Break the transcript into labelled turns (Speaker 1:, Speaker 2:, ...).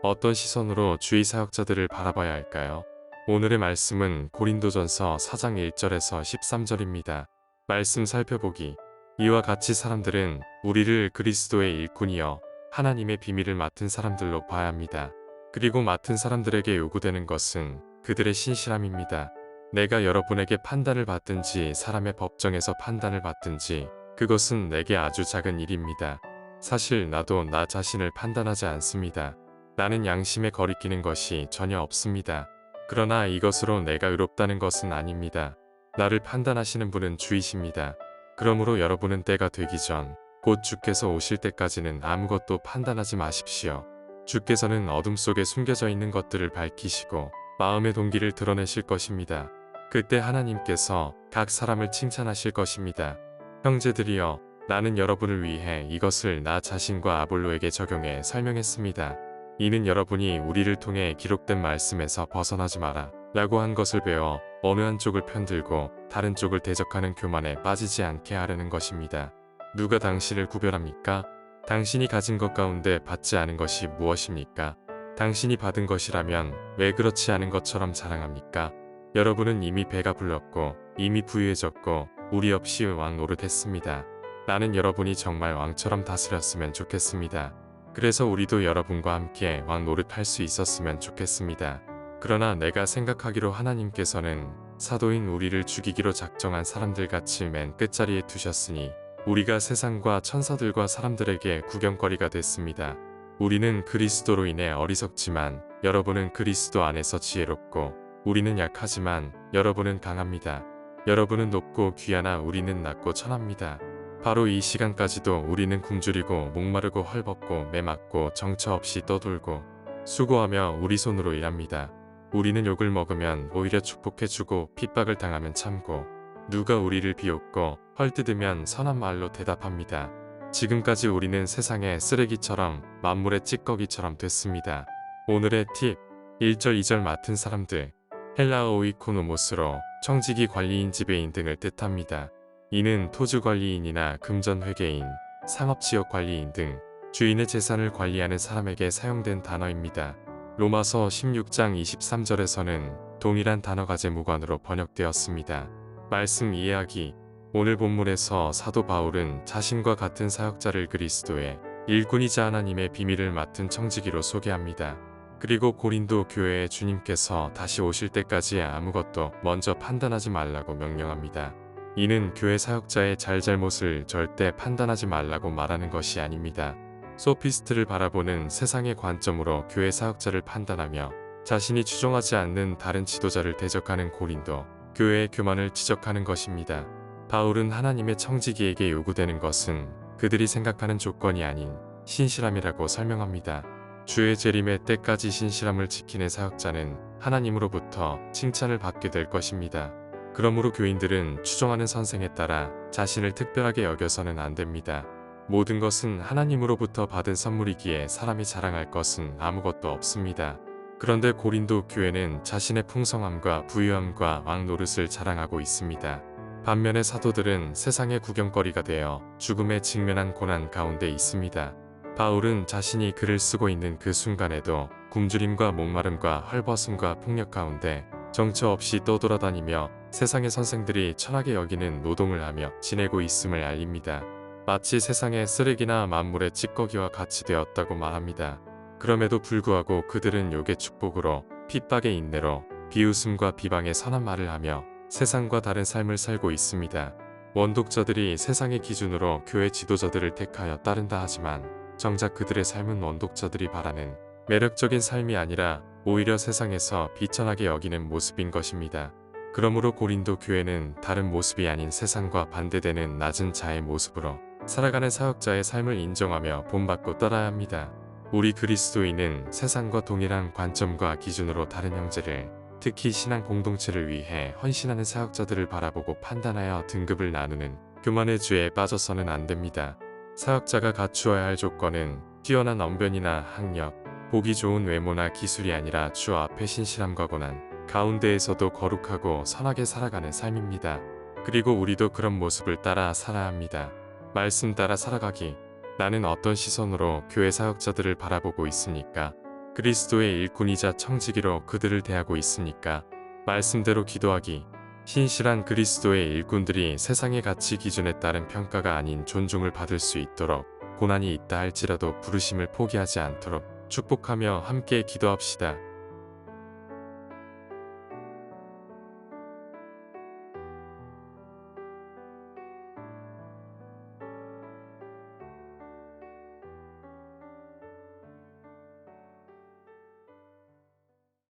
Speaker 1: 어떤 시선으로 주위 사역자들을 바라봐야 할까요? 오늘의 말씀은 고린도전서 4장 1절에서 13절입니다. 말씀 살펴보기. 이와 같이 사람들은 우리를 그리스도의 일꾼이여 하나님의 비밀을 맡은 사람들로 봐야 합니다. 그리고 맡은 사람들에게 요구되는 것은 그들의 신실함입니다. 내가 여러분에게 판단을 받든지 사람의 법정에서 판단을 받든지 그것은 내게 아주 작은 일입니다. 사실 나도 나 자신을 판단하지 않습니다. 나는 양심에 거리끼는 것이 전혀 없습니다. 그러나 이것으로 내가 의롭다는 것은 아닙니다. 나를 판단하시는 분은 주이십니다. 그러므로 여러분은 때가 되기 전 곧 주께서 오실 때까지는 아무것도 판단하지 마십시오. 주께서는 어둠 속에 숨겨져 있는 것들을 밝히시고 마음의 동기를 드러내실 것입니다. 그때 하나님께서 각 사람을 칭찬하실 것입니다. 형제들이여, 나는 여러분을 위해 이것을 나 자신과 아볼로에게 적용해 설명했습니다. 이는 여러분이 우리를 통해 기록된 말씀에서 벗어나지 마라 라고 한 것을 배워 어느 한쪽을 편들고 다른 쪽을 대적하는 교만에 빠지지 않게 하려는 것입니다. 누가 당신을 구별합니까? 당신이 가진 것 가운데 받지 않은 것이 무엇입니까? 당신이 받은 것이라면 왜 그렇지 않은 것처럼 자랑합니까? 여러분은 이미 배가 불렀고 이미 부유해졌고 우리 없이 왕 노릇했습니다. 나는 여러분이 정말 왕처럼 다스렸으면 좋겠습니다. 그래서 우리도 여러분과 함께 왕 노릇할 수 있었으면 좋겠습니다. 그러나 내가 생각하기로 하나님께서는 사도인 우리를 죽이기로 작정한 사람들같이 맨 끝자리에 두셨으니 우리가 세상과 천사들과 사람들에게 구경거리가 됐습니다. 우리는 그리스도로 인해 어리석지만 여러분은 그리스도 안에서 지혜롭고 우리는 약하지만 여러분은 강합니다. 여러분은 높고 귀하나 우리는 낮고 천합니다. 바로 이 시간까지도 우리는 굶주리고 목마르고 헐벗고 매맞고 정처 없이 떠돌고 수고하며 우리 손으로 일합니다. 우리는 욕을 먹으면 오히려 축복해주고 핍박을 당하면 참고 누가 우리를 비웃고 헐뜯으면 선한 말로 대답합니다. 지금까지 우리는 세상의 쓰레기처럼 만물의 찌꺼기처럼 됐습니다. 오늘의 팁 1절 2절 맡은 사람들. 헬라어 오이코노모스로 청지기 관리인 지배인 등을 뜻합니다. 이는 토주관리인이나 금전회계인, 상업지역 관리인 등 주인의 재산을 관리하는 사람에게 사용된 단어입니다. 로마서 16장 23절에서는 동일한 단어가 재무관으로 번역되었습니다. 말씀 이해하기. 오늘 본문에서 사도 바울은 자신과 같은 사역자를 그리스도의 일꾼이자 하나님의 비밀을 맡은 청지기로 소개합니다. 그리고 고린도 교회에 주님께서 다시 오실 때까지 아무것도 먼저 판단하지 말라고 명령합니다. 이는 교회 사역자의 잘잘못을 절대 판단하지 말라고 말하는 것이 아닙니다. 소피스트를 바라보는 세상의 관점으로 교회 사역자를 판단하며 자신이 추종하지 않는 다른 지도자를 대적하는 고린도 교회의 교만을 지적하는 것입니다. 바울은 하나님의 청지기에게 요구되는 것은 그들이 생각하는 조건이 아닌 신실함이라고 설명합니다. 주의 재림의 때까지 신실함을 지키는 사역자는 하나님으로부터 칭찬을 받게 될 것입니다. 그러므로 교인들은 추종하는 선생에 따라 자신을 특별하게 여겨서는 안 됩니다. 모든 것은 하나님으로부터 받은 선물이기에 사람이 자랑할 것은 아무것도 없습니다. 그런데 고린도 교회는 자신의 풍성함과 부유함과 왕 노릇을 자랑하고 있습니다. 반면에 사도들은 세상의 구경거리가 되어 죽음에 직면한 고난 가운데 있습니다. 바울은 자신이 글을 쓰고 있는 그 순간에도 굶주림과 목마름과 헐벗음과 폭력 가운데 정처 없이 떠돌아다니며 세상의 선생들이 천하게 여기는 노동을 하며 지내고 있음을 알립니다. 마치 세상의 쓰레기나 만물의 찌꺼기와 같이 되었다고 말합니다. 그럼에도 불구하고 그들은 욕의 축복으로 핍박의 인내로 비웃음과 비방의 선한 말을 하며 세상과 다른 삶을 살고 있습니다. 원독자들이 세상의 기준으로 교회 지도자들을 택하여 따른다 하지만 정작 그들의 삶은 원독자들이 바라는 매력적인 삶이 아니라 오히려 세상에서 비천하게 여기는 모습인 것입니다. 그러므로 고린도 교회는 다른 모습이 아닌 세상과 반대되는 낮은 자의 모습으로 살아가는 사역자의 삶을 인정하며 본받고 따라야 합니다. 우리 그리스도인은 세상과 동일한 관점과 기준으로 다른 형제를, 특히 신앙 공동체를 위해 헌신하는 사역자들을 바라보고 판단하여 등급을 나누는 교만의 죄에 빠져서는 안 됩니다. 사역자가 갖추어야 할 조건은 뛰어난 언변이나 학력, 보기 좋은 외모나 기술이 아니라 주 앞에 신실함과 고난 가운데에서도 거룩하고 선하게 살아가는 삶입니다. 그리고 우리도 그런 모습을 따라 살아야 합니다. 말씀 따라 살아가기. 나는 어떤 시선으로 교회 사역자들을 바라보고 있습니까? 그리스도의 일꾼이자 청지기로 그들을 대하고 있으니까 말씀대로 기도하기. 신실한 그리스도의 일꾼들이 세상의 가치 기준에 따른 평가가 아닌 존중을 받을 수 있도록 고난이 있다 할지라도 부르심을 포기하지 않도록 축복하며 함께 기도합시다.